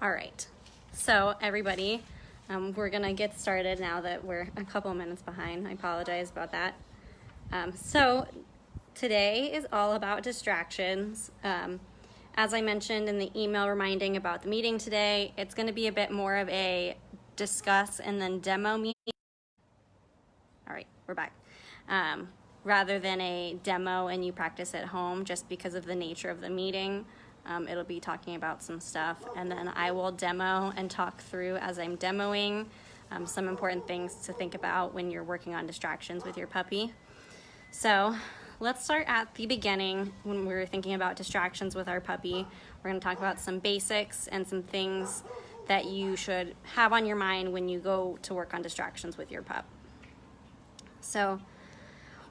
All right, so everybody, we're gonna get started now that we're a couple minutes behind. I apologize about that. So today is all about distractions. As I mentioned in the email reminding about the meeting today, it's gonna be a bit more of a discuss and then demo meeting. All right, we're back. Rather than a demo and you practice at home, just because of the nature of the meeting. It'll be talking about some stuff, and then I will demo and talk through as I'm demoing some important things to think about when you're working on distractions with your puppy. So let's start at the beginning when we're thinking about distractions with our puppy. We're going to talk about some basics and some things that you should have on your mind when you go to work on distractions with your pup. So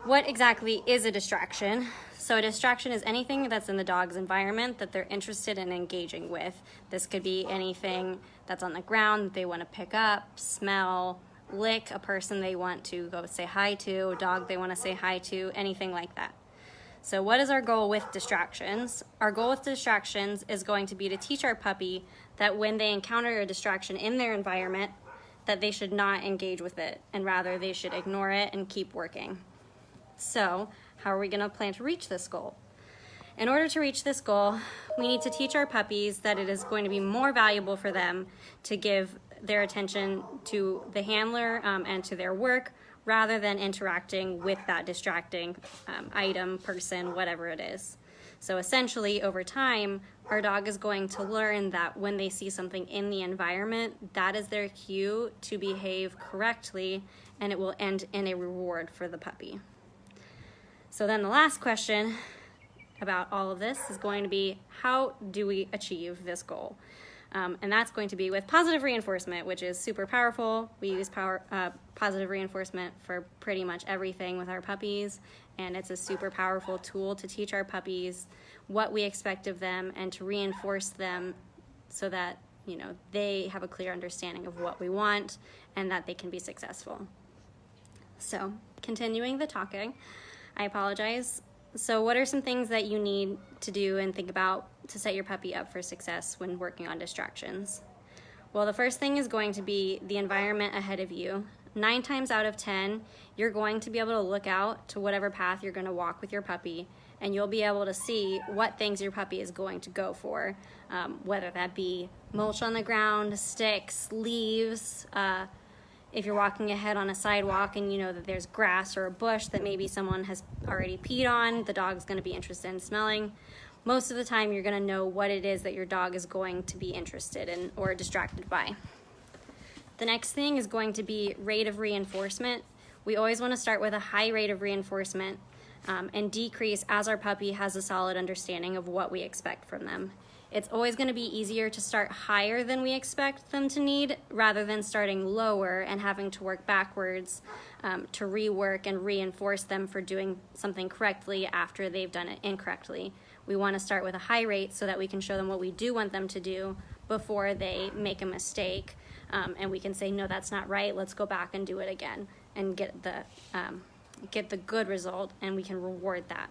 what exactly is a distraction? So a distraction is anything that's in the dog's environment that they're interested in engaging with. This could be anything that's on the ground that they want to pick up, smell, lick, a person they want to go say hi to, a dog they want to say hi to, anything like that. So what is our goal with distractions? Our goal with distractions is going to be to teach our puppy that when they encounter a distraction in their environment, that they should not engage with it, and rather they should ignore it and keep working. So how are we going to plan to reach this goal? In order to reach this goal, we need to teach our puppies that it is going to be more valuable for them to give their attention to the handler and to their work rather than interacting with that distracting item, person, whatever it is. So essentially, over time, our dog is going to learn that when they see something in the environment, that is their cue to behave correctly, and it will end in a reward for the puppy. So then the last question about all of this is going to be, how do we achieve this goal? And that's going to be with positive reinforcement, which is super powerful. We use positive reinforcement for pretty much everything with our puppies, and it's a super powerful tool to teach our puppies what we expect of them and to reinforce them so that, you know, they have a clear understanding of what we want and that they can be successful. So continuing the talking, I apologize. So what are some things that you need to do and think about to set your puppy up for success when working on distractions? Well, the first thing is going to be the environment ahead of you. 9 times out of 10, you're going to be able to look out to whatever path you're going to walk with your puppy, and you'll be able to see what things your puppy is going to go for, whether that be mulch on the ground, sticks, leaves. If you're walking ahead on a sidewalk and you know that there's grass or a bush that maybe someone has already peed on, the dog's going to be interested in smelling. Most of the time you're going to know what it is that your dog is going to be interested in or distracted by. The next thing is going to be rate of reinforcement. We always want to start with a high rate of reinforcement and decrease as our puppy has a solid understanding of what we expect from them. It's always going to be easier to start higher than we expect them to need rather than starting lower and having to work backwards to rework and reinforce them for doing something correctly after they've done it incorrectly. We want to start with a high rate so that we can show them what we do want them to do before they make a mistake, and we can say, no, that's not right, let's go back and do it again and get the good result, and we can reward that.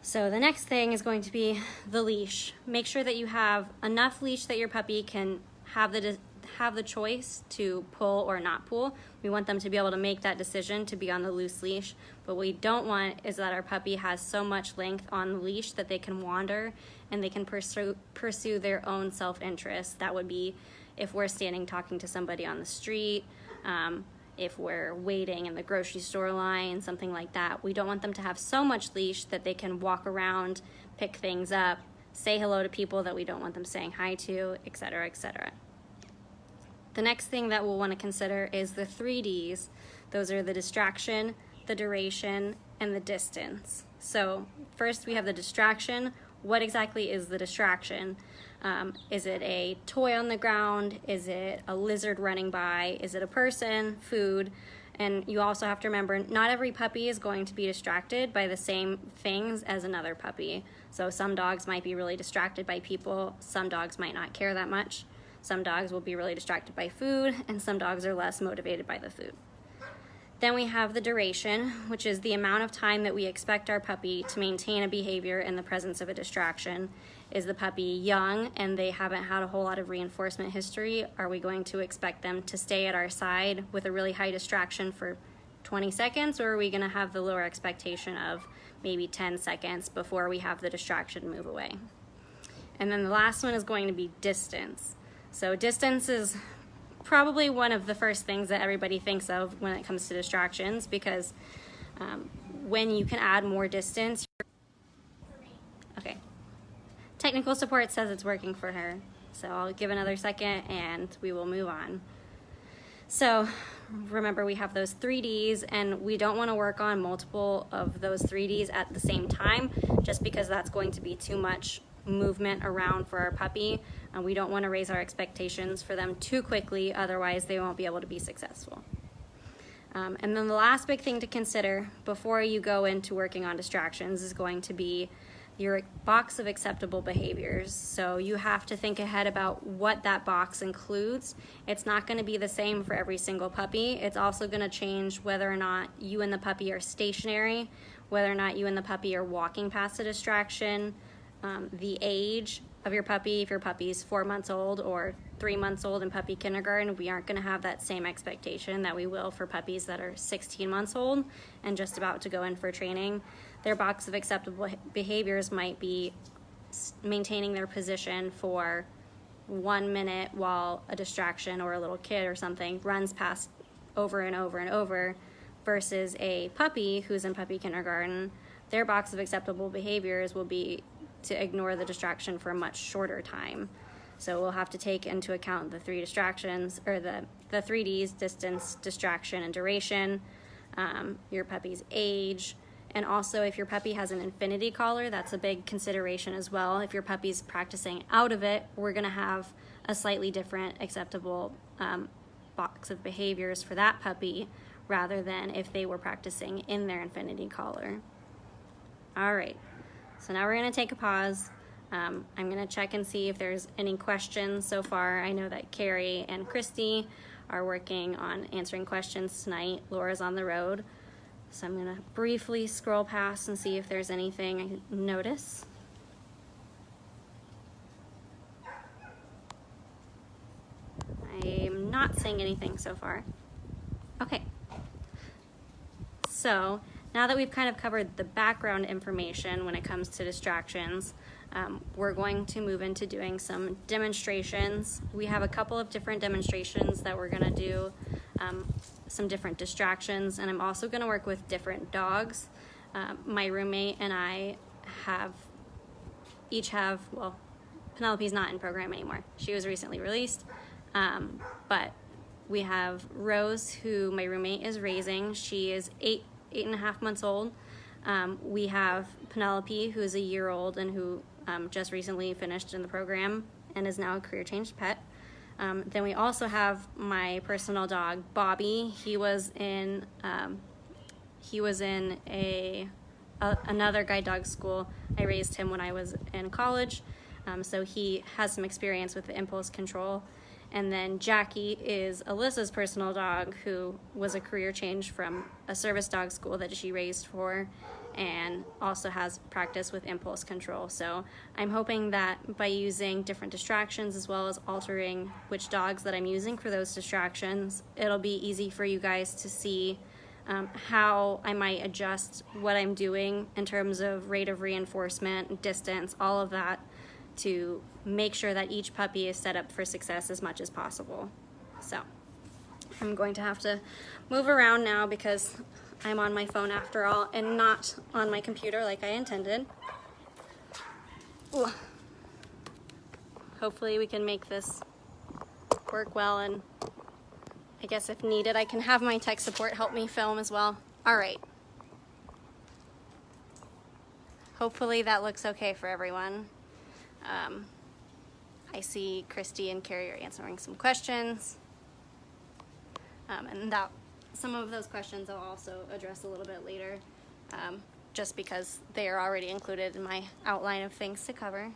So the next thing is going to be the leash. Make sure that you have enough leash that your puppy can have the choice to pull or not pull. We want them to be able to make that decision to be on the loose leash. But what we don't want is that our puppy has so much length on the leash that they can wander and they can pursue their own self-interest. That would be if we're standing talking to somebody on the street, if we're waiting in the grocery store line, something like that. We don't want them to have so much leash that they can walk around, pick things up, say hello to people that we don't want them saying hi to, etc., etc. The next thing that we'll want to consider is the 3 Ds. Those are the distraction, the duration, and the distance. So first we have the distraction. What exactly is the distraction? Is it a toy on the ground? Is it a lizard running by? Is it a person, food? And you also have to remember, not every puppy is going to be distracted by the same things as another puppy. So some dogs might be really distracted by people, some dogs might not care that much. Some dogs will be really distracted by food, and some dogs are less motivated by the food. Then we have the duration, which is the amount of time that we expect our puppy to maintain a behavior in the presence of a distraction. Is the puppy young and they haven't had a whole lot of reinforcement history? Are we going to expect them to stay at our side with a really high distraction for 20 seconds, or are we going to have the lower expectation of maybe 10 seconds before we have the distraction move away? And then the last one is going to be distance. So distance is probably one of the first things that everybody thinks of when it comes to distractions, because when you can add more distance, okay. Technical support says it's working for her, so I'll give another second and we will move on. So remember, we have those 3Ds, and we don't want to work on multiple of those 3Ds at the same time, just because that's going to be too much movement around for our puppy. We don't want to raise our expectations for them too quickly, otherwise they won't be able to be successful. And then the last big thing to consider before you go into working on distractions is going to be your box of acceptable behaviors. So you have to think ahead about what that box includes. It's not going to be the same for every single puppy. It's also going to change whether or not you and the puppy are stationary, whether or not you and the puppy are walking past a distraction, the age of your puppy. If your puppy's 4 months old or 3 months old in puppy kindergarten, we aren't going to have that same expectation that we will for puppies that are 16 months old and just about to go in for training. Their box of acceptable behaviors might be maintaining their position for 1 minute while a distraction or a little kid or something runs past over and over and over, versus a puppy who's in puppy kindergarten. Their box of acceptable behaviors will be to ignore the distraction for a much shorter time. So we'll have to take into account the 3 distractions, or the 3Ds: distance, distraction, and duration, your puppy's age. And also, if your puppy has an infinity collar, that's a big consideration as well. If your puppy's practicing out of it, we're going to have a slightly different acceptable box of behaviors for that puppy, rather than if they were practicing in their infinity collar. All right, so now we're going to take a pause. I'm going to check and see if there's any questions so far. I know that Carrie and Christy are working on answering questions tonight. Laura's on the road. So I'm going to briefly scroll past and see if there's anything I notice. I'm not seeing anything so far. Okay. So now that we've kind of covered the background information when it comes to distractions, we're going to move into doing some demonstrations. We have a couple of different demonstrations that we're going to do, some different distractions, and I'm also going to work with different dogs. My roommate and I each have, well, Penelope's not in program anymore. She was recently released, but we have Rose, who my roommate is raising. She is 8.5 months old. We have Penelope, who is a year old and who just recently finished in the program and is now a career changed pet. Then we also have my personal dog, Bobby. He was in another guide dog school. I raised him when I was in college, so he has some experience with the impulse control. And then Jackie is Alyssa's personal dog, who was a career change from a service dog school that she raised for, and also has practice with impulse control. So I'm hoping that by using different distractions as well as altering which dogs that I'm using for those distractions, it'll be easy for you guys to see how I might adjust what I'm doing in terms of rate of reinforcement, distance, all of that, to make sure that each puppy is set up for success as much as possible. So I'm going to have to move around now because I'm on my phone after all and not on my computer like I intended. Ooh. Hopefully we can make this work well, and I guess if needed I can have my tech support help me film as well. All right. Hopefully that looks okay for everyone. I see Christy and Carrie are answering some questions, and that some of those questions I'll also address a little bit later, just because they are already included in my outline of things to cover.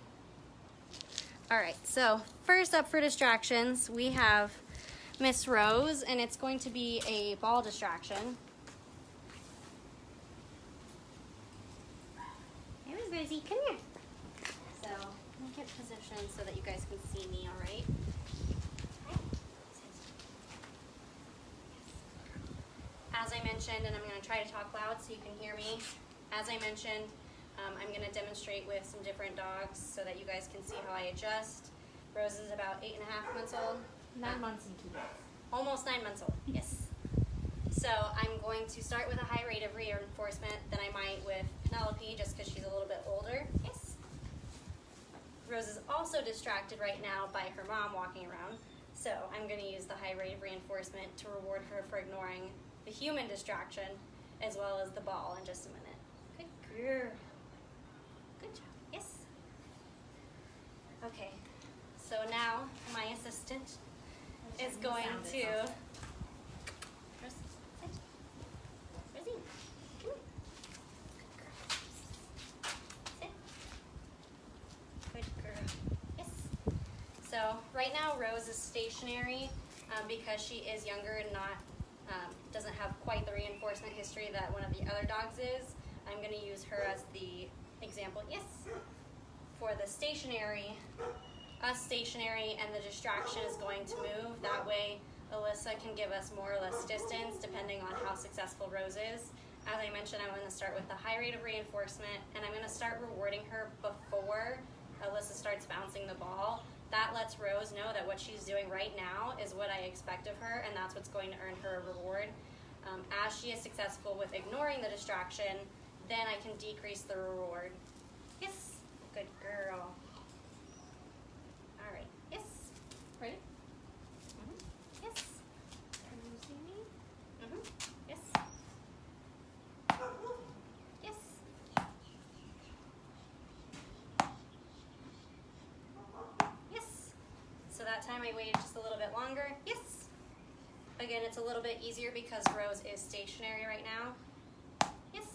All right, so first up for distractions, we have Miss Rose, and it's going to be a ball distraction. Rosie, come here. So, let me get positioned so that you guys can see me, all right? As I mentioned, and I'm going to try to talk loud so you can hear me. As I mentioned, I'm going to demonstrate with some different dogs so that you guys can see how I adjust. Rose is about 8.5 months old. 9 months and 2 days. Almost 9 months old, yes. So I'm going to start with a high rate of reinforcement than I might with Penelope just because she's a little bit older. Yes. Rose is also distracted right now by her mom walking around. So I'm going to use the high rate of reinforcement to reward her for ignoring the human distraction as well as the ball in just a minute. Good girl. Good job. Yes. Okay. So now my assistant is going to. Rosie, come here. Sit. Good girl. Yes. So right now Rose is stationary because she is younger and doesn't have quite the reinforcement history that one of the other dogs is. I'm going to use her as the example. Yes. For the stationary, us stationary, and the distraction is going to move. That way, Alyssa can give us more or less distance depending on how successful Rose is. As I mentioned, I'm going to start with the high rate of reinforcement, and I'm going to start rewarding her before Alyssa starts bouncing the ball. That lets Rose know that what she's doing right now is what I expect of her, and that's what's going to earn her a reward. As she is successful with ignoring the distraction, then I can decrease the reward. Yes, good girl. All right, yes. Ready? Mm-hmm. Yes. Can you see me? Mm-hmm. Yes. Yes. Yes. So that time I waited just a little bit longer. Yes. Again, it's a little bit easier because Rose is stationary right now. Yes.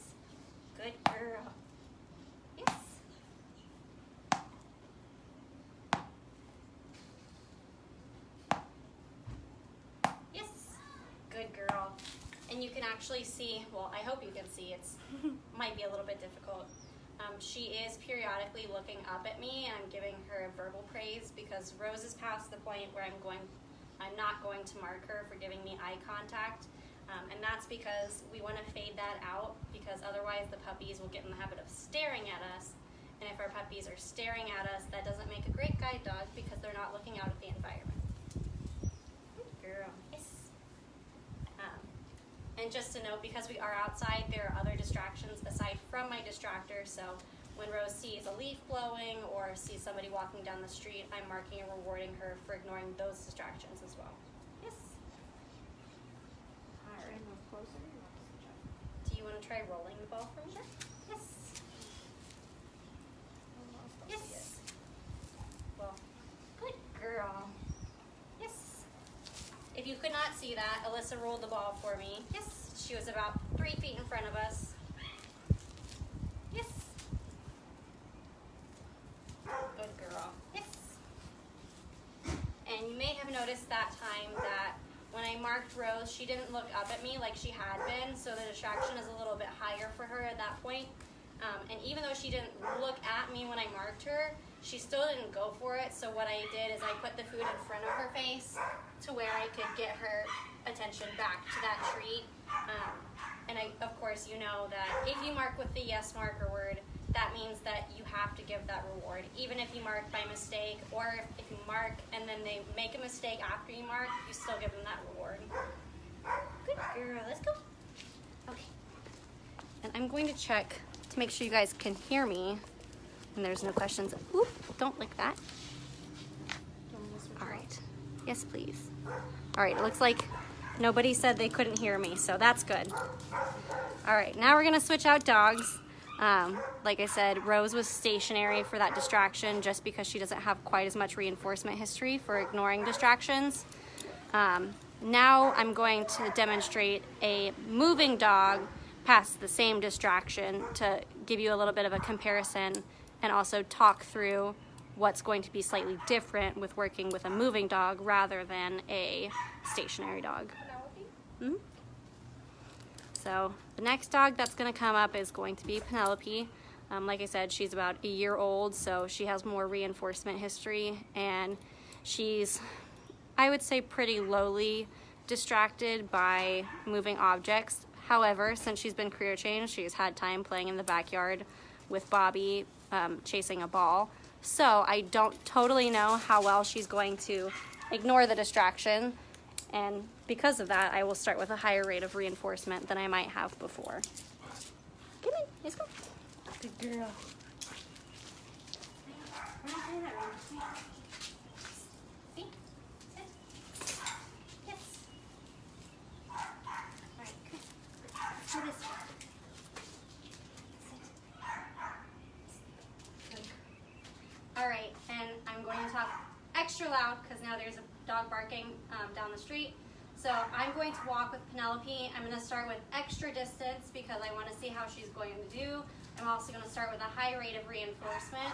Good girl. Yes. Yes. Good girl. And you can actually see, well, I hope you can see, it's might be a little bit difficult. She is periodically looking up at me, and I'm giving her verbal praise because Rose is past the point where I'm not going to mark her for giving me eye contact. And that's because we want to fade that out because otherwise the puppies will get in the habit of staring at us. And if our puppies are staring at us, that doesn't make a great guide dog because they're not looking out at the environment. Good girl. Yes. And just to note, because we are outside, there are other distractions aside from my distractor. So when Rose sees a leaf blowing or sees somebody walking down the street, I'm marking and rewarding her for ignoring those distractions as well. Yes. All right. Move closer. Do you want to try rolling the ball for me? Sure. Yes. Yes. Well, good girl. Yes. If you could not see that, Alyssa rolled the ball for me. Yes. She was about 3 feet in front of us. Yes. Good girl. Yes. And you may have noticed that time that when I marked Rose, she didn't look up at me like she had been, so the distraction is a little bit higher for her at that point. And even though she didn't look at me when I marked her, she still didn't go for it. So what I did is I put the food in front of her face to where I could get her attention back to that treat. And of course, you know that if you mark with the yes marker word, that means that you have to give that reward. Even if you mark by mistake, or if you mark and then they make a mistake after you mark, you still give them that reward. Good girl, let's go. Okay. And I'm going to check to make sure you guys can hear me. And there's no questions. Oop, don't lick that. All right. Yes, please. All right, it looks like nobody said they couldn't hear me, so that's good. All right, now we're gonna switch out dogs. Like I said, Rose was stationary for that distraction just because she doesn't have quite as much reinforcement history for ignoring distractions. Now I'm going to demonstrate a moving dog past the same distraction to give you a little bit of a comparison and also talk through what's going to be slightly different with working with a moving dog rather than a stationary dog. Mm-hmm. So the next dog that's going to come up is going to be Penelope. Like I said, she's about a year old, so she has more reinforcement history, and she's, I would say, pretty lowly distracted by moving objects. However, since she's been career changed, she's had time playing in the backyard with Bobby, chasing a ball. So I don't totally know how well she's going to ignore the distraction, and because of that, I will start with a higher rate of reinforcement than I might have before. Come in, let's go. Good girl. See? Sit. Yes. All right, good. Let's do this one. Sit. Good. All right, and I'm going to talk extra loud because now there's a dog barking down the street. So I'm going to walk with Penelope. I'm going to start with extra distance because I want to see how she's going to do. I'm also going to start with a high rate of reinforcement,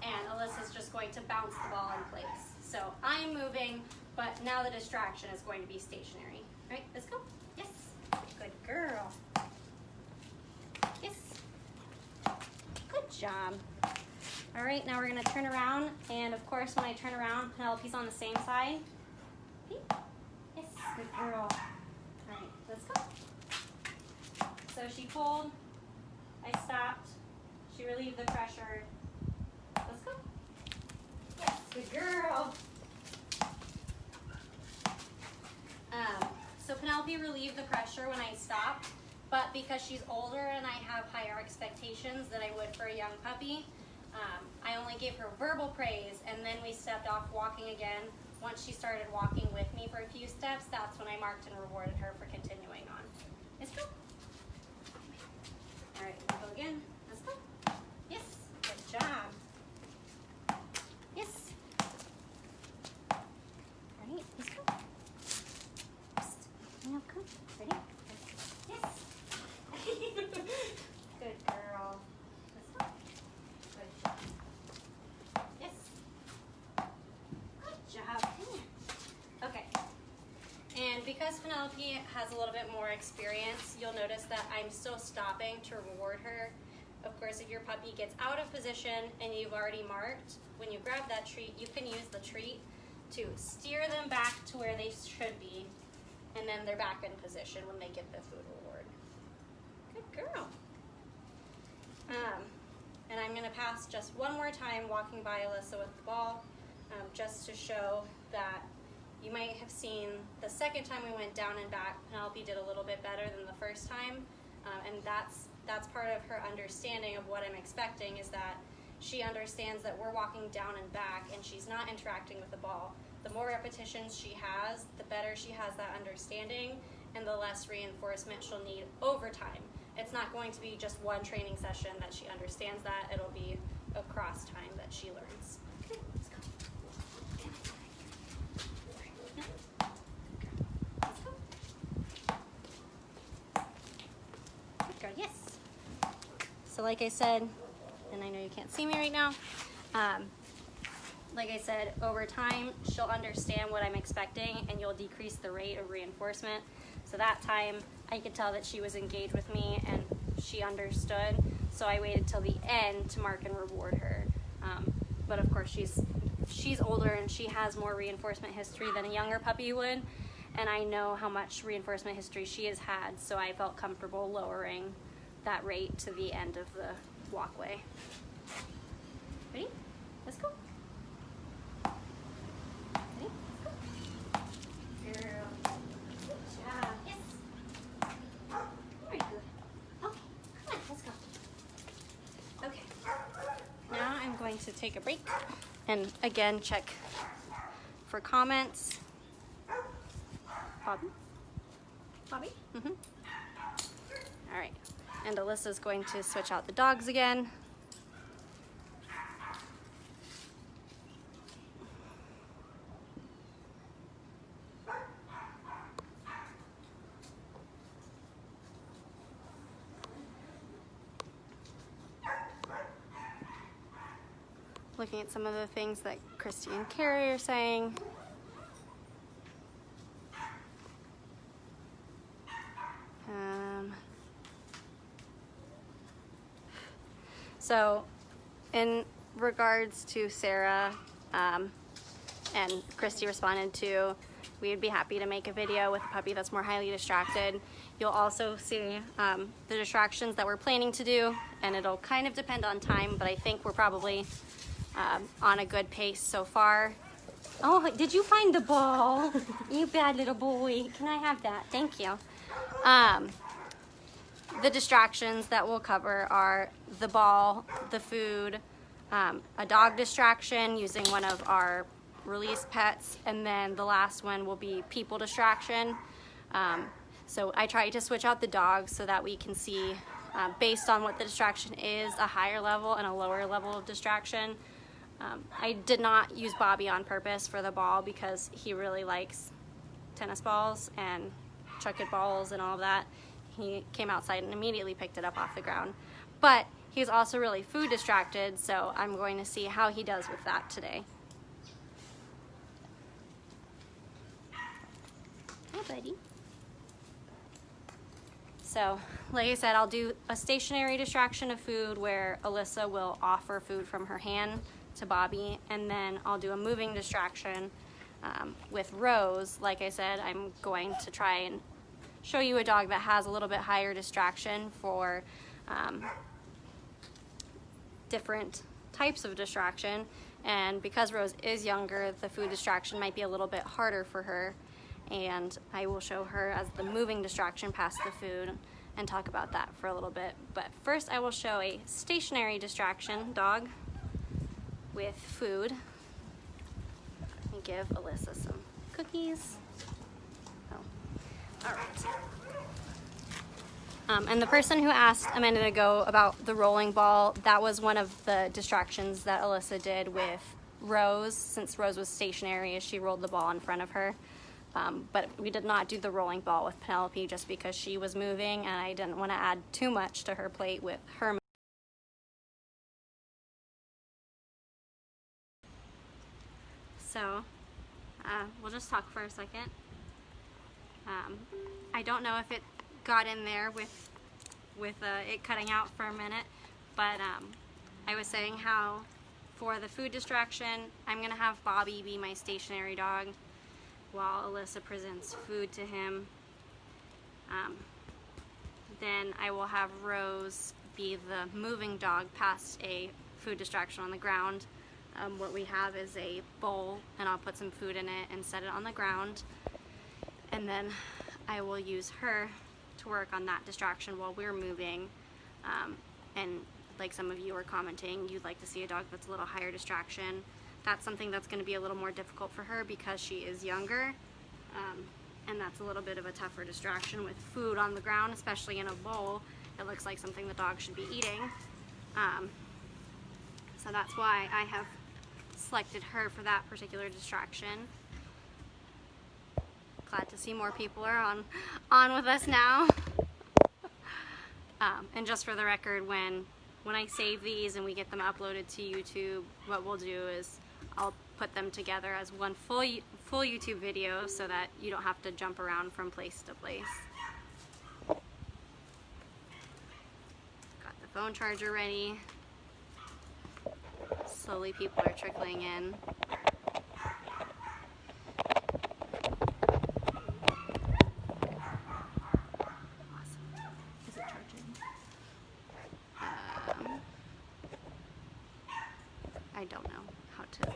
and Alyssa's just going to bounce the ball in place. So I'm moving, but now the distraction is going to be stationary. All right, let's go. Yes. Good girl. Yes. Good job. All right, now we're going to turn around, and of course when I turn around, Penelope's on the same side. Yes, good girl. All right, let's go. So she pulled, I stopped, she relieved the pressure. Let's go. Yes, good girl. So Penelope relieved the pressure when I stopped, but because she's older and I have higher expectations than I would for a young puppy, I only gave her verbal praise, and then we stepped off walking again. Once she started walking with me for a few steps, that's when I marked and rewarded her for continuing on. Let's go. All right, we'll go again. Let's go. Yes, good job. Yes. All right, let's go. Now come. Ready? Yes. Good girl. Let's go. Good job. Yes. Good job. Okay. And because Penelope has a little bit more experience, you'll notice that I'm still stopping to reward her. Of course, if your puppy gets out of position and you've already marked, when you grab that treat, you can use the treat to steer them back to where they should be, and then they're back in position when they get the food reward. Good girl. And I'm going to pass just one more time walking by Alyssa with the ball, just to show that you might have seen the second time we went down and back, Penelope did a little bit better than the first time, and that's part of her understanding of what I'm expecting, is that she understands that we're walking down and back and she's not interacting with the ball. The more repetitions she has, the better she has that understanding, and the less reinforcement she'll need over time. It's not going to be just one training session that she understands that, it'll be across time that she learns. Okay, let's go. Let's go. Good girl, yes. So like I said, and I know you can't see me right now, like I said, over time, she'll understand what I'm expecting and you'll decrease the rate of reinforcement. So that time, I could tell that she was engaged with me and she understood. So I waited till the end to mark and reward her. But of course, she's older and she has more reinforcement history than a younger puppy would. And I know how much reinforcement history she has had, so I felt comfortable lowering that rate to the end of the walkway. Ready? Let's go. Ready? Let's go. Girl. Good job. Yes. Very good. Okay, come on, let's go. Okay. Now I'm going to take a break and again check for comments. Bobby? Bobby? Mm-hmm. All right. And Alyssa's going to switch out the dogs again. Looking at some of the things that Christy and Carrie are saying. So in regards to Sarah, and Christy responded to, we would be happy to make a video with a puppy that's more highly distracted. You'll also see the distractions that we're planning to do, and it'll kind of depend on time, but I think we're probably on a good pace so far. Oh, did you find the ball? You bad little boy. Can I have that? Thank you. The distractions that we'll cover are the ball, the food, a dog distraction using one of our release pets, and then the last one will be people distraction. So I try to switch out the dogs so that we can see, based on what the distraction is, a higher level and a lower level of distraction. I did not use Bobby on purpose for the ball because he really likes tennis balls and chuck-it balls and all of that. He came outside and immediately picked it up off the ground. But he's also really food distracted, so I'm going to see how he does with that today. Hi, buddy. So, like I said, I'll do a stationary distraction of food where Alyssa will offer food from her hand to Bobby, and then I'll do a moving distraction with Rose. Like I said, I'm going to try and show you a dog that has a little bit higher distraction for different types of distraction, and because Rose is younger, the food distraction might be a little bit harder for her, and I will show her as the moving distraction past the food and talk about that for a little bit. But first I will show a stationary distraction dog with food. Let me give Alyssa some cookies. Oh, all right. And the person who asked a minute ago about the rolling ball, that was one of the distractions that Alyssa did with Rose, since Rose was stationary as she rolled the ball in front of her. But we did not do the rolling ball with Penelope just because she was moving and I didn't want to add too much to her plate with her. So we'll just talk for a second. I don't know if it got in there with it cutting out for a minute, but I was saying how for the food distraction, I'm going to have Bobby be my stationary dog while Alyssa presents food to him. Then I will have Rose be the moving dog past a food distraction on the ground. What we have is a bowl, and I'll put some food in it and set it on the ground. And then I will use her to work on that distraction while we're moving. And like some of you are commenting, you'd like to see a dog that's a little higher distraction. That's something that's going to be a little more difficult for her because she is younger. And that's a little bit of a tougher distraction with food on the ground, especially in a bowl. It looks like something the dog should be eating. So that's why I have selected her for that particular distraction. Glad to see more people are on with us now. And just for the record, when I save these and we get them uploaded to YouTube, what we'll do is I'll put them together as one full YouTube video so that you don't have to jump around from place to place. Got the phone charger ready. Slowly people are trickling in. I don't know how to.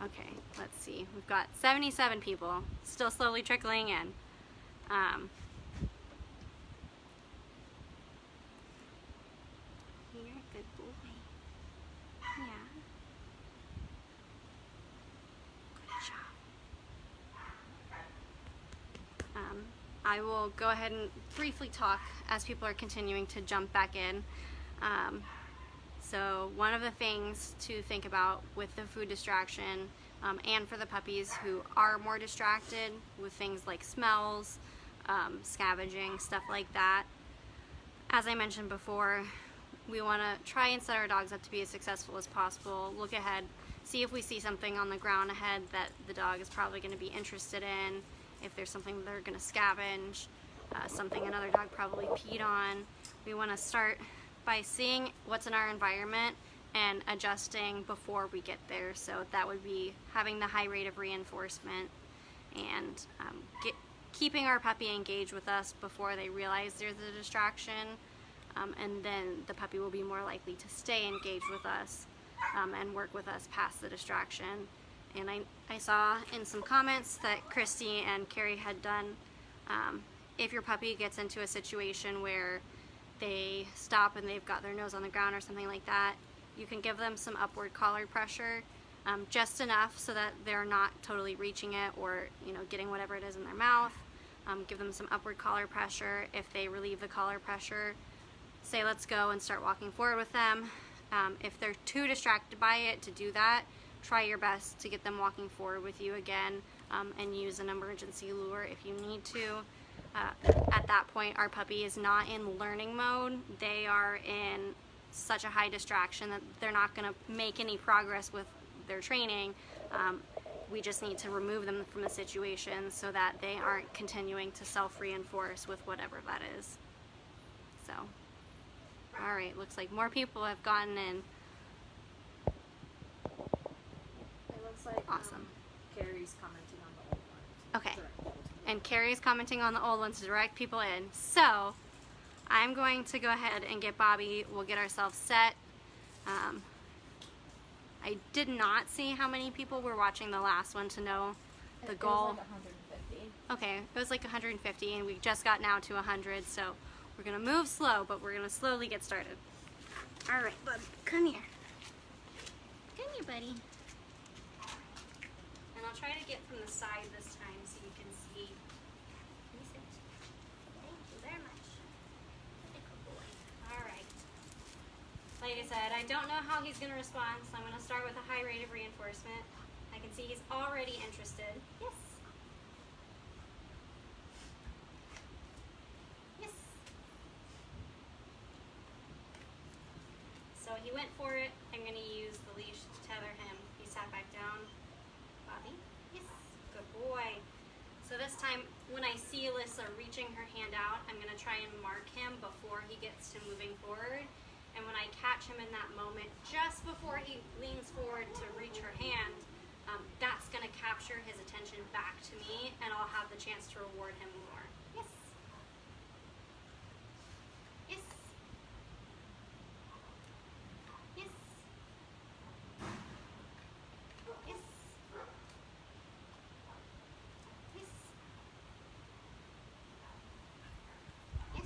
Okay, let's see. We've got 77 people still slowly trickling in. You're a good boy. Yeah. Good job. I will go ahead and briefly talk as people are continuing to jump back in. So one of the things to think about with the food distraction, and for the puppies who are more distracted with things like smells, scavenging, stuff like that, as I mentioned before, we want to try and set our dogs up to be as successful as possible. Look ahead, see if we see something on the ground ahead that the dog is probably going to be interested in, if there's something they're going to scavenge, something another dog probably peed on. we want to start by seeing what's in our environment and adjusting before we get there. So that would be having the high rate of reinforcement and keeping our puppy engaged with us before they realize there's a distraction, and then the puppy will be more likely to stay engaged with us and work with us past the distraction. And I saw in some comments that Christy and Carrie had done, if your puppy gets into a situation where they stop and they've got their nose on the ground or something like that, you can give them some upward collar pressure, just enough so that they're not totally reaching it or getting whatever it is in their mouth. Give them some upward collar pressure. If they relieve the collar pressure, say let's go and start walking forward with them. If they're too distracted by it to do that, try your best to get them walking forward with you again, and use an emergency lure if you need to. At that point, our puppy is not in learning mode. They are in such a high distraction that they're not going to make any progress with their training. We just need to remove them from the situation so that they aren't continuing to self-reinforce with whatever that is. So, all right, looks like more people have gotten in. It looks like Awesome. Carrie's commenting on the old one. Okay. And Carrie's commenting on the old ones to direct people in. So I'm going to go ahead and get Bobby. We'll get ourselves set. I did not see how many people were watching the last one to know the goal. It was like 150. Okay, it was like 150 and we just got now to 100, so we're gonna move slow, but we're gonna slowly get started. All right, bud, come here. Come here, buddy. And I'll try to get from the side this time so you can see. Can you sit? Thank you very much. Good boy. All right. Like I said, I don't know how he's going to respond, so I'm going to start with a high rate of reinforcement. I can see he's already interested. Yes. Yes. So he went for it. I'm going to use the leash to tether him. He sat back down. Bobby? Yes. Good boy. So this time, when I see Alyssa reaching her hand out, I'm going to try and mark him before he gets to moving forward. And when I catch him in that moment, just before he leans forward to reach her hand, that's going to capture his attention back to me, and I'll have the chance to reward him more. Yes. Yes. Yes. Yes. Yes. Yes.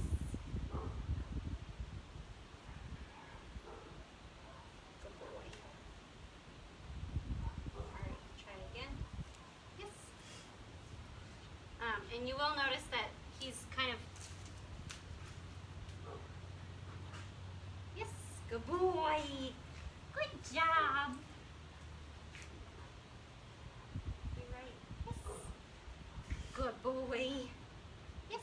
Good boy. Alright, try it again. Yes. And you will notice that he's kind of... Yes, good boy. Good job. You're right. Yes. Good boy. Yes.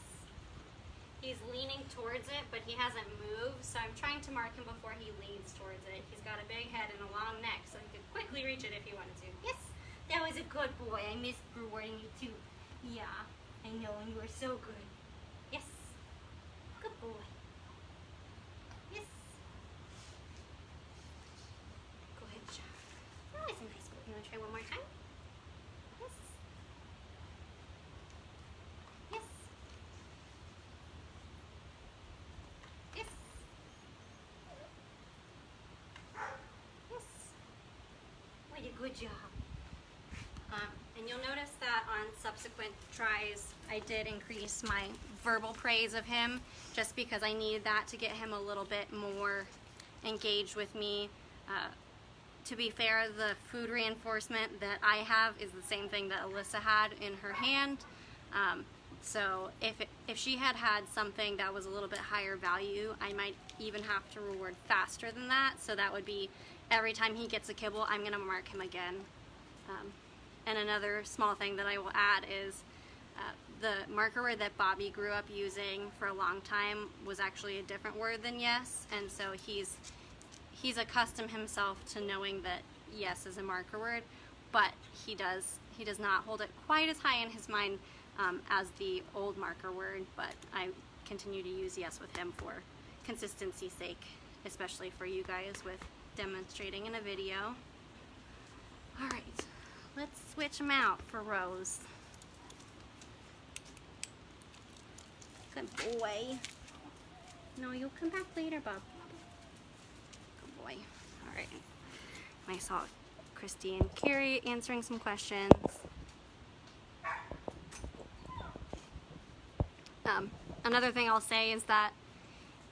He's leaning towards it, but he hasn't moved, so I'm trying to mark him before he leans towards it. He's got a big head and a long neck, so he could quickly reach it if he wanted to. Yes, that was a good boy. I missed rewarding you too. Yeah, I know, and you were so good. Yes, good boy. Yes. Good job. That was a nice boy. You want to try one more time? Yes. Yes. Yes. Yes. What a good job. And you'll notice that on subsequent tries, I did increase my verbal praise of him just because I needed that to get him a little bit more engaged with me. To be fair, the food reinforcement that I have is the same thing that Alyssa had in her hand. So if she had had something that was a little bit higher value, I might even have to reward faster than that. So that would be every time he gets a kibble, I'm going to mark him again. And another small thing that I will add is the marker word that Bobby grew up using for a long time was actually a different word than yes. And so he's accustomed himself to knowing that yes is a marker word, but he does not hold it quite as high in his mind as the old marker word, but I continue to use yes with him for consistency's sake, especially for you guys with demonstrating in a video. All right, let's switch them out for Rose. Good boy. No, you'll come back later, bub. Good boy. All right. I saw Christy and Carrie answering some questions. Another thing I'll say is that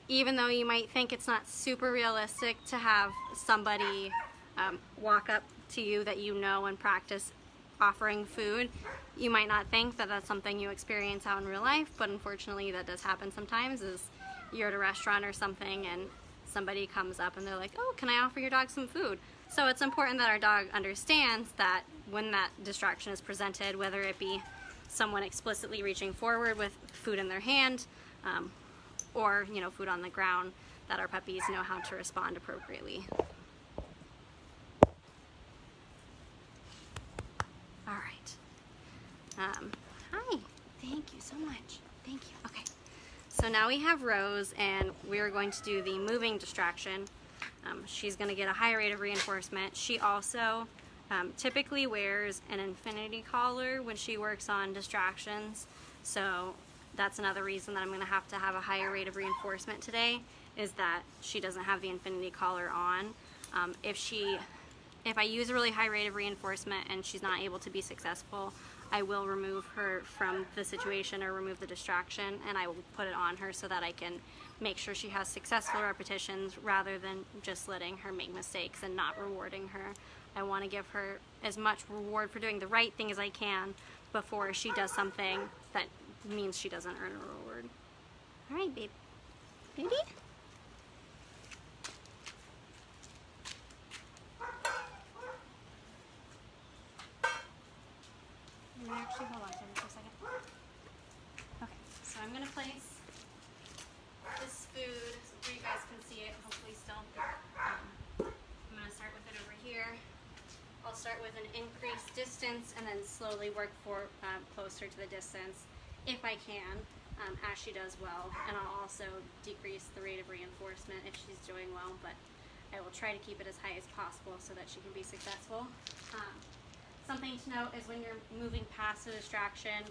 even though you might think it's not super realistic to have somebody walk up to you that you know and practice offering food, you might not think that that's something you experience out in real life, but unfortunately that does happen sometimes. Is you're at a restaurant or something and somebody comes up and they're like, oh, can I offer your dog some food? So it's important that our dog understands that when that distraction is presented, whether it be someone explicitly reaching forward with food in their hand, or food on the ground, that our puppies know how to respond appropriately. All right. Hi. Thank you so much. Thank you. Okay. So now we have Rose, and we're going to do the moving distraction. She's going to get a high rate of reinforcement. She also typically wears an infinity collar when she works on distractions. So that's another reason that I'm going to have a higher rate of reinforcement today, is that she doesn't have the infinity collar on. If I use a really high rate of reinforcement and she's not able to be successful, I will remove her from the situation or remove the distraction, and I will put it on her so that I can make sure she has successful repetitions rather than just letting her make mistakes and not rewarding her. I want to give her as much reward for doing the right thing as I can before she does something that means she doesn't earn a reward. All right, babe. Beauty? Actually, hold on to me for a second. Okay, so I'm going to place this food so you guys can see it, hopefully still. I'm going to start with it over here. I'll start with an increased distance and then slowly work closer to the distance if I can, as she does well. And I'll also decrease the rate of reinforcement if she's doing well, but I will try to keep it as high as possible so that she can be successful. Something to note is when you're moving past a distraction,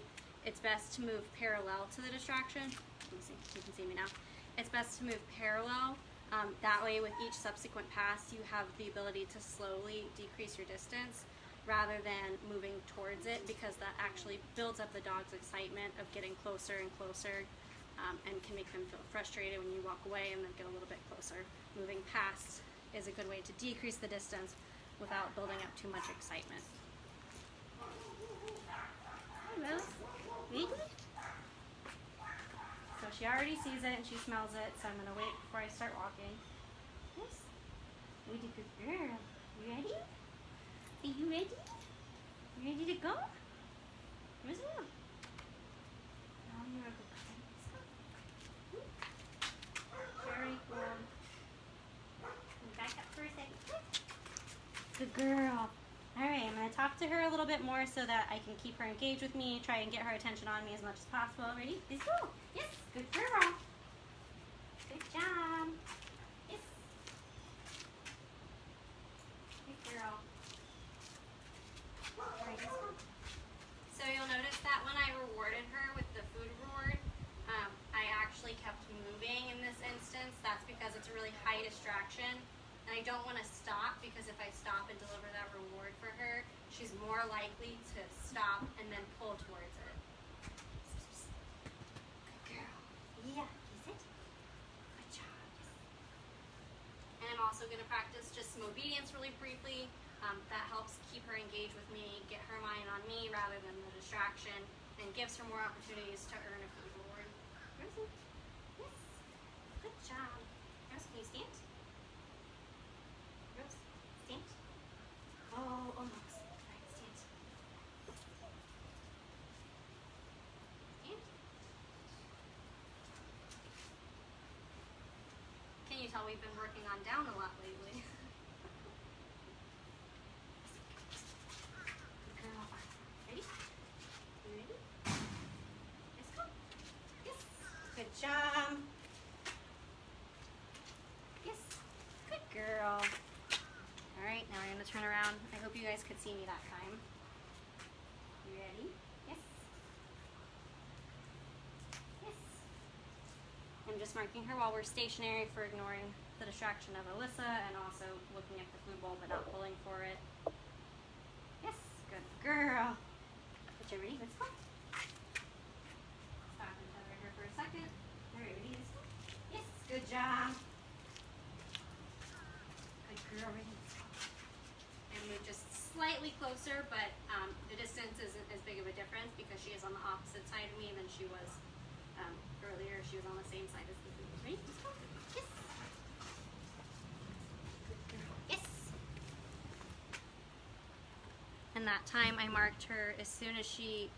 it's best to move parallel to the distraction. Let me see, you can see me now. It's best to move parallel. That way with each subsequent pass, you have the ability to slowly decrease your distance rather than moving towards it, because that actually builds up the dog's excitement of getting closer and closer, and can make them feel frustrated when you walk away and then get a little bit closer. Moving past is a good way to decrease the distance without building up too much excitement. Rose, Wiggly? So she already sees it and she smells it, so I'm going to wait before I start walking. Yes. Really good girl. You ready? Are you ready? You ready to go? Where's it? Oh, you're a good girl. Very cool. Back up for a second. Good girl. Alright, I'm going to talk to her a little bit more so that I can keep her engaged with me, try and get her attention on me as much as possible. Ready? Let's go! Yes! Good girl! Good job! Yes! Good girl. Alright, let's go. So you'll notice that when I rewarded her with the food reward, I actually kept moving in this instance. That's because it's a really high distraction. And I don't want to stop, because if I stop and deliver that reward for her, she's more likely to stop and then pull towards it. Good girl. Yeah, is it? Good job. And I'm also going to practice just some obedience really briefly. That helps keep her engaged with me, get her mind on me rather than the distraction, and gives her more opportunities to earn a food reward. Rosie? Yes. Good job. Rosie, can you stand? Stand. Oh, almost. Alright, stand. Stand. Can you tell we've been working on down a lot lately? Good girl. Ready? You ready? Let's go. Yes. Good job. see me that time. You ready? Yes. Yes. I'm just marking her while we're stationary for ignoring the distraction of Alyssa and also looking at the food bowl but not pulling for it. Yes, good girl. But you ready? Let's go. Stop and tether her for a second. All right, ready? Let's go. Yes, good job. Good girl, ready? Let's go. And move just slightly closer, but the distance isn't as big of a difference because she is on the opposite side of me than she was earlier. She was on the same side as the food. Ready? Let's go. Yes. Yes. And that time I marked her as soon as she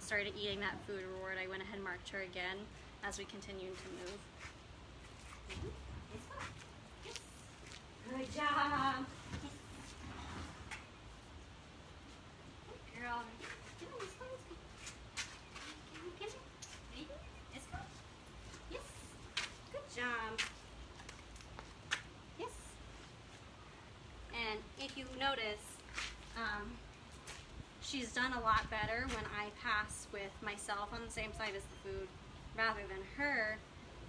started eating that food reward. I went ahead and marked her again as we continued to move. Let's go. Yes. Good job. Yes. Good girl. Come on, let's go. Let's go. Come on. Baby. Let's go. Yes. Good job. Yes. And if you notice, she's done a lot better when I pass with myself on the same side as the food rather than her.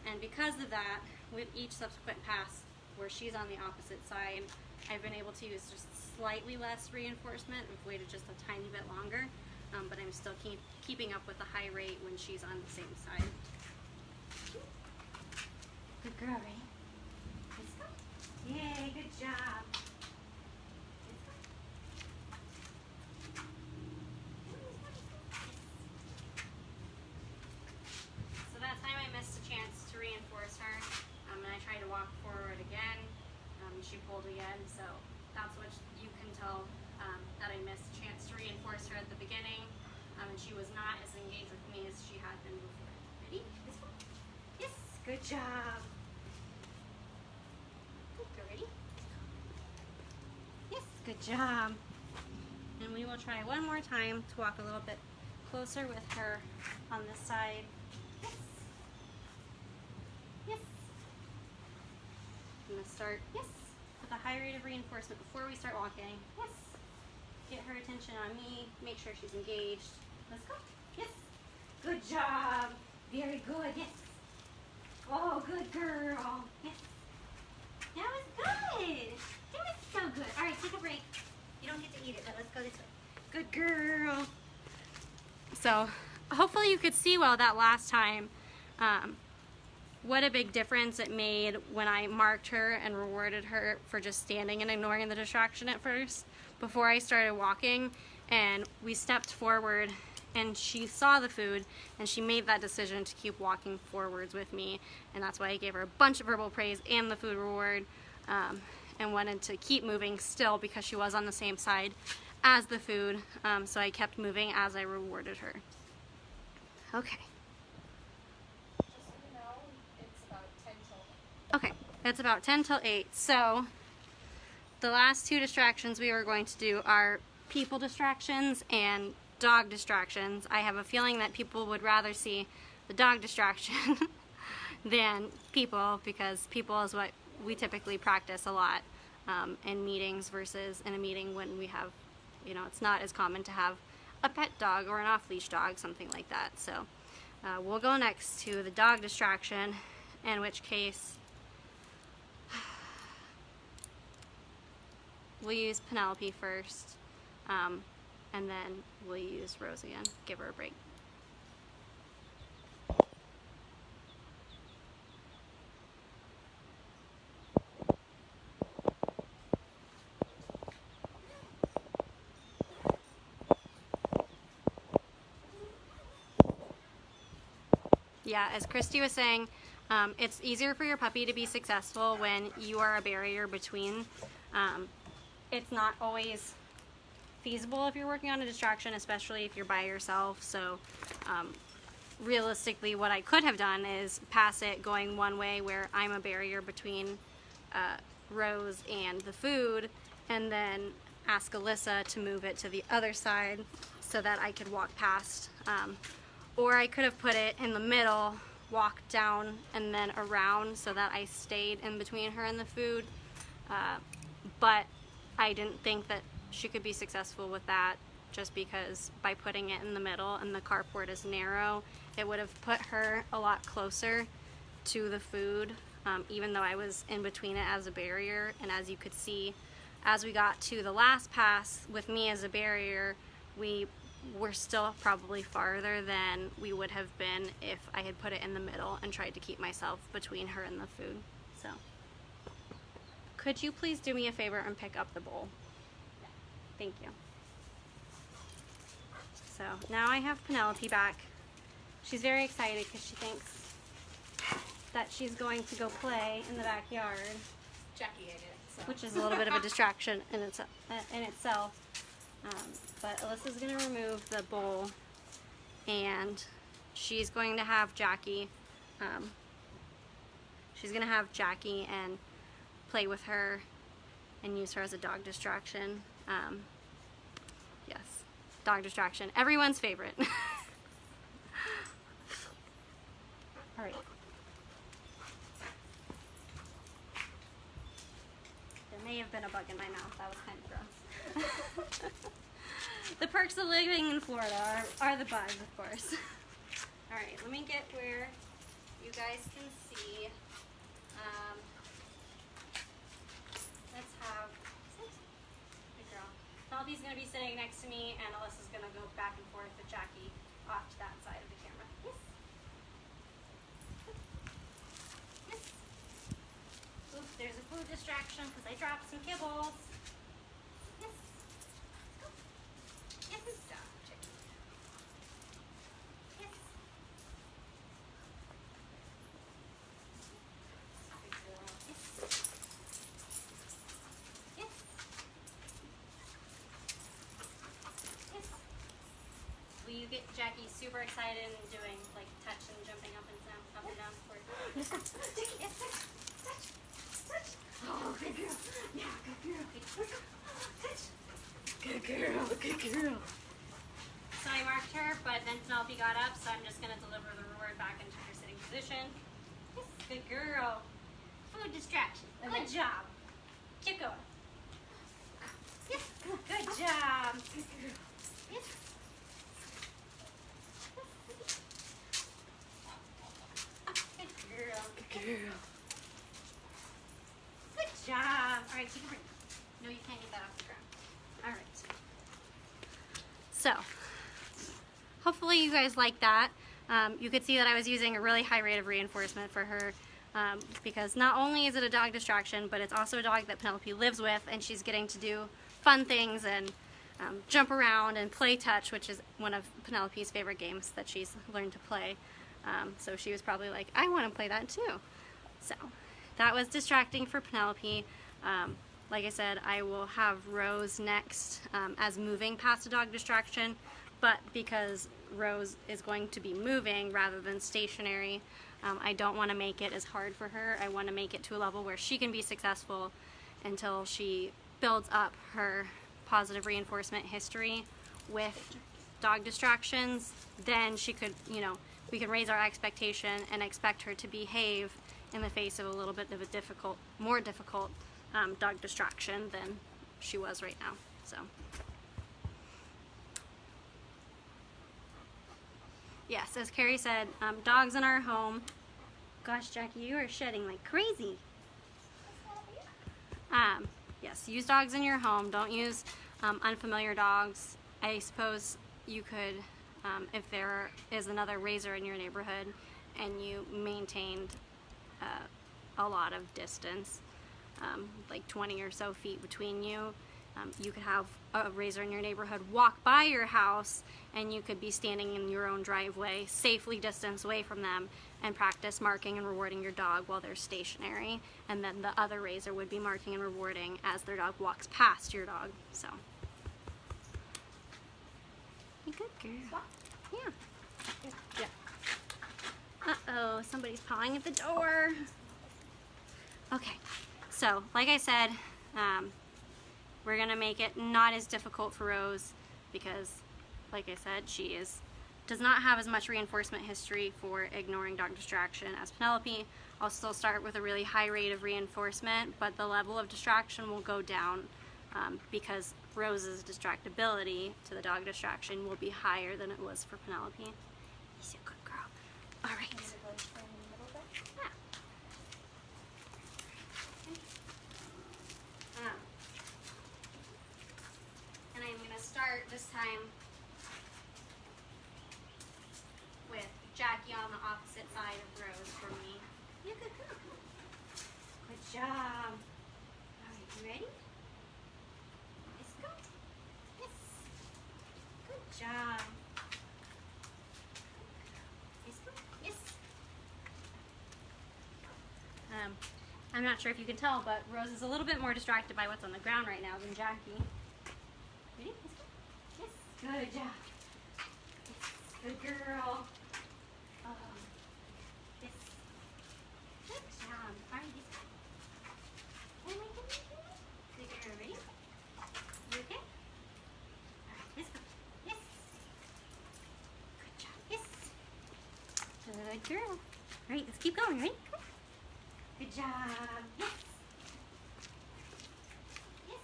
And because of that, with each subsequent pass where she's on the opposite side, I've been able to use just slightly less reinforcement. I've waited just a tiny bit longer, but I'm still keeping up with the high rate when she's on the same side. Good girl, ready? Let's go. Yay, good job. So that time I missed a chance to reinforce her, and I tried to walk forward again. She pulled again, so that's what you can tell that I missed a chance to reinforce her at the beginning, and she was not as engaged with me as she had been before. Ready? Let's go. Yes, good job. Good, ready? Yes, good job. And we will try one more time to walk a little bit closer with her on this side. Yes. Yes. I'm gonna start, yes, with a high rate of reinforcement before we start walking. Yes. Get her attention on me, make sure she's engaged. Let's go. Yes. Good job. Very good, yes. Oh, good girl. Yes. That was good. That was so good. All right, take a break. You don't get to eat it, but let's go this way. Good girl. So hopefully you could see well that last time what a big difference it made when I marked her and rewarded her for just standing and ignoring the distraction at first before I started walking, and we stepped forward and she saw the food and she made that decision to keep walking forwards with me, and that's why I gave her a bunch of verbal praise and the food reward, and wanted to keep moving still because she was on the same side as the food, so I kept moving as I rewarded her. Okay. Just so you know, it's about 10 till 8. Okay, it's about 10 till 8. So the last two distractions we are going to do are people distractions and dog distractions. I have a feeling that people would rather see the dog distraction than people, because people is what we typically practice a lot in meetings versus in a meeting when we have, you know, it's not as common to have a pet dog or an off-leash dog, something like that. So we'll go next to the dog distraction, in which case we'll use Penelope first, and then we'll use Rose again. Give her a break. Yeah, as Christy was saying, it's easier for your puppy to be successful when you are a barrier between. It's not always feasible if you're working on a distraction, especially if you're by yourself. So realistically, what I could have done is pass it going one way where I'm a barrier between Rose and the food, and then ask Alyssa to move it to the other side so that I could walk past. Or I could have put it in the middle, walked down, and then around so that I stayed in between her and the food. But I didn't think that she could be successful with that, just because by putting it in the middle and the carport is narrow, it would have put her a lot closer to the food, even though I was in between it as a barrier. And as you could see, as we got to the last pass with me as a barrier, we were still probably farther than we would have been if I had put it in the middle and tried to keep myself between her and the food. So, could you please do me a favor and pick up the bowl? Thank you. So now I have Penelope back. She's very excited because she thinks that she's going to go play in the backyard. Jackie ate it. So. Which is a little bit of a distraction in itself. But Alyssa's going to remove the bowl, and she's going to have Jackie. She's going to have Jackie and play with her and use her as a dog distraction. Yes, dog distraction. Everyone's favorite. All right. There may have been a bug in my mouth. That was kind of gross. The perks of living in Florida are the bugs, of course. All right, let me get where you guys can see. Let's have, good girl. Penelope's gonna be sitting next to me, and Alyssa's gonna go back and forth with Jackie off to that side of the camera. Yes. Yes. Oops, there's a food distraction because I dropped some kibbles. Yes. Go. Yes. Stop, Jackie. Yes. Good girl. Yes. Yes. Yes. Will you get Jackie super excited and doing like touch and jumping up and down for it? Yes. Yes. Touch. Touch. Oh, good girl. Yeah, good girl. Touch. Good girl. Good girl. So I marked her, but then Penelope got up, so I'm just gonna deliver the reward back into her sitting position. Yes, good girl. Food distraction. Good job. Keep going. Yes, good job. Good girl. Yes. Good girl. Good girl. Good job. All right, take a break. No, you can't get that off the ground. All right. So, hopefully you guys like that. You could see that I was using a really high rate of reinforcement for her, because not only is it a dog distraction, but it's also a dog that Penelope lives with, and she's getting to do fun things and jump around and play touch, which is one of Penelope's favorite games that she's learned to play. So she was probably like, I want to play that too. So that was distracting for Penelope. Like I said, I will have Rose next as moving past a dog distraction, but because Rose is going to be moving rather than stationary, I don't want to make it as hard for her. I want to make it to a level where she can be successful until she builds up her positive reinforcement history with dog distractions. Then she could, we can raise our expectation and expect her to behave in the face of a little bit of a more difficult dog distraction than she was right now. So, yes, as Carrie said, dogs in our home. Gosh, Jackie, you are shedding like crazy. Yes, use dogs in your home. Don't use unfamiliar dogs. I suppose you could, if there is another raiser in your neighborhood and you maintained a lot of distance, like 20 or so feet between you, you could have a raiser in your neighborhood walk by your house, and you could be standing in your own driveway, safely distanced away from them, and practice marking and rewarding your dog while they're stationary. And then the other raiser would be marking and rewarding as their dog walks past your dog. So, good girl. Yeah. Yeah. Uh-oh, somebody's pawing at the door. Okay, so like I said, we're gonna make it not as difficult for Rose because, like I said, she does not have as much reinforcement history for ignoring dog distraction as Penelope. I'll still start with a really high rate of reinforcement, but the level of distraction will go down because Rose's distractibility to the dog distraction will be higher than it was for Penelope. He's a good girl. All right. Yeah. And I'm going to start this time with Jackie on the opposite side of Rose for me. Yeah, good girl. Good job. All right, you ready? Let's go. Yes. Good job. Let's go. Yes. I'm not sure if you can tell, but Rose is a little bit more distracted by what's on the ground right now than Jackie. Ready? Let's go. Yes. Good job. Yes. Good girl. Yes. Good job. All right, let's go. Good girl. Ready? You okay? All right, let's go. Yes. Good job. Yes. Good girl. All right, let's keep going. Ready? Go. Good job. Yes. Yes.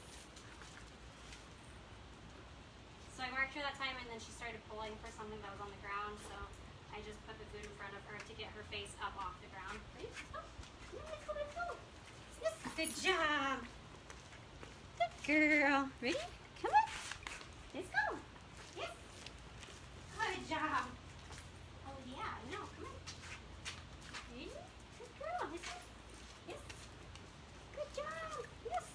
So I marked her that time, and then she started pulling for something that was on the ground. So I just put the food in front of her to get her face up off the ground. Ready? Let's go. Let's go. Let's go. Yes. Good job. Good girl. Ready? Come on. Let's go. Yes. Good job. Oh yeah. No. Come on. Ready? Good girl. Let's go. Yes. Good job. Yes.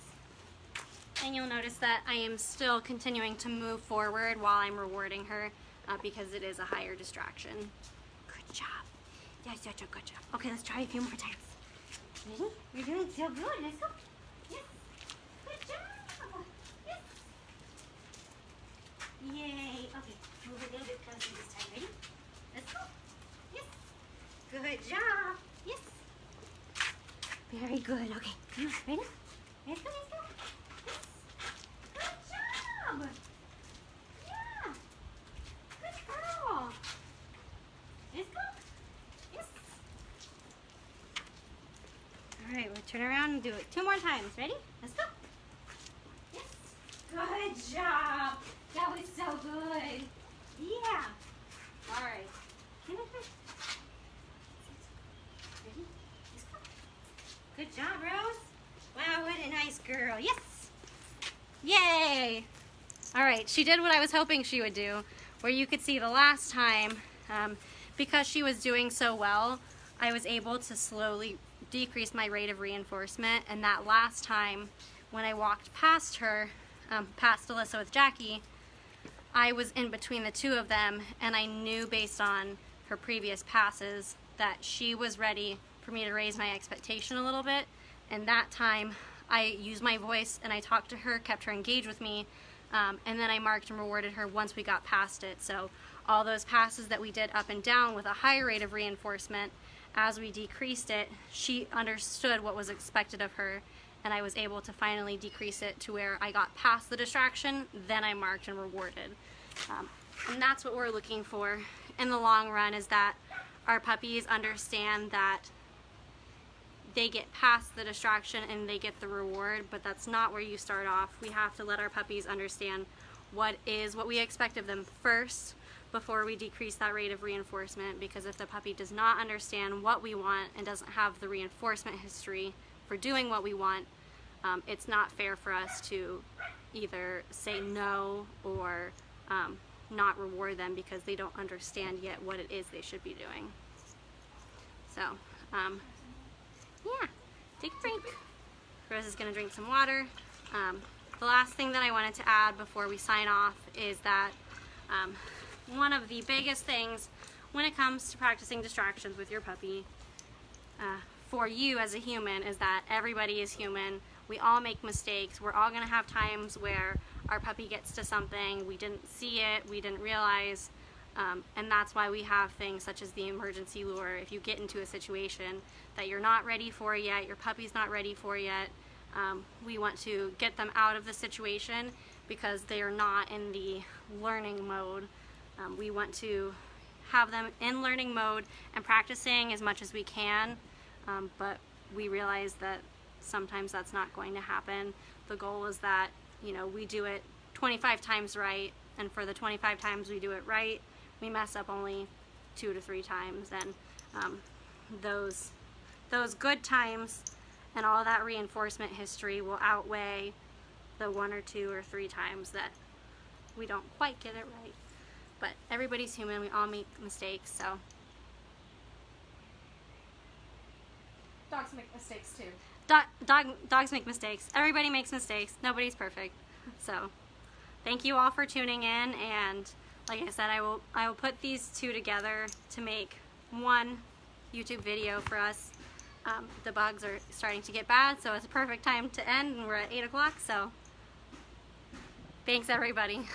And you'll notice that I am still continuing to move forward while I'm rewarding her because it is a higher distraction. Good job. That's such a good job. Okay, let's try a few more times. Ready? You're doing so good. Let's go. Yes. Good job. Yes. Yay. Okay, move a little bit closer this time. Ready? Let's go. Yes. Good job. Yes. Very good. Okay, come on. Ready? Let's go. Let's go. Yes. Good job. Yeah. Good girl. Let's go. Yes. All right, we'll turn around and do it 2 more times. Ready? Let's go. Yes. Good job. That was so good. Yeah. All right. Come on. Ready? Let's go. Good job, Rose. Wow, what a nice girl. Yes. Yay. All right, she did what I was hoping she would do, where you could see the last time, because she was doing so well, I was able to slowly decrease my rate of reinforcement. And that last time when I walked past her, past Alyssa with Jackie, I was in between the two of them, and I knew based on her previous passes that she was ready for me to raise my expectation a little bit. And that time I used my voice and I talked to her, kept her engaged with me, and then I marked and rewarded her once we got past it. So all those passes that we did up and down with a higher rate of reinforcement, as we decreased it, she understood what was expected of her, and I was able to finally decrease it to where I got past the distraction, then I marked and rewarded. And that's what we're looking for in the long run, is that our puppies understand that they get past the distraction and they get the reward, but that's not where you start off. We have to let our puppies understand what we expect of them first before we decrease that rate of reinforcement, because if the puppy does not understand what we want and doesn't have the reinforcement history for doing what we want, it's not fair for us to either say no or not reward them because they don't understand yet what it is they should be doing. So, yeah, take a break. Rose is going to drink some water. The last thing that I wanted to add before we sign off is that one of the biggest things when it comes to practicing distractions with your puppy, for you as a human, is that everybody is human. We all make mistakes. We're all going to have times where our puppy gets to something, we didn't see it, we didn't realize, and that's why we have things such as the emergency lure. If you get into a situation that you're not ready for yet, your puppy's not ready for yet, we want to get them out of the situation because they are not in the learning mode. We want to have them in learning mode and practicing as much as we can, but we realize that sometimes that's not going to happen. The goal is that, you know, we do it 25 times right, and for the 25 times we do it right, we mess up only 2 to 3 times, and those good times and all that reinforcement history will outweigh the 1 or 2 or 3 times that we don't quite get it right. But everybody's human, we all make mistakes, so. Dogs make mistakes too. Dogs make mistakes. Everybody makes mistakes. Nobody's perfect. So, thank you all for tuning in, and like I said, I will put these two together to make one YouTube video for us. The bugs are starting to get bad, so it's a perfect time to end, and we're at 8 o'clock, so thanks everybody.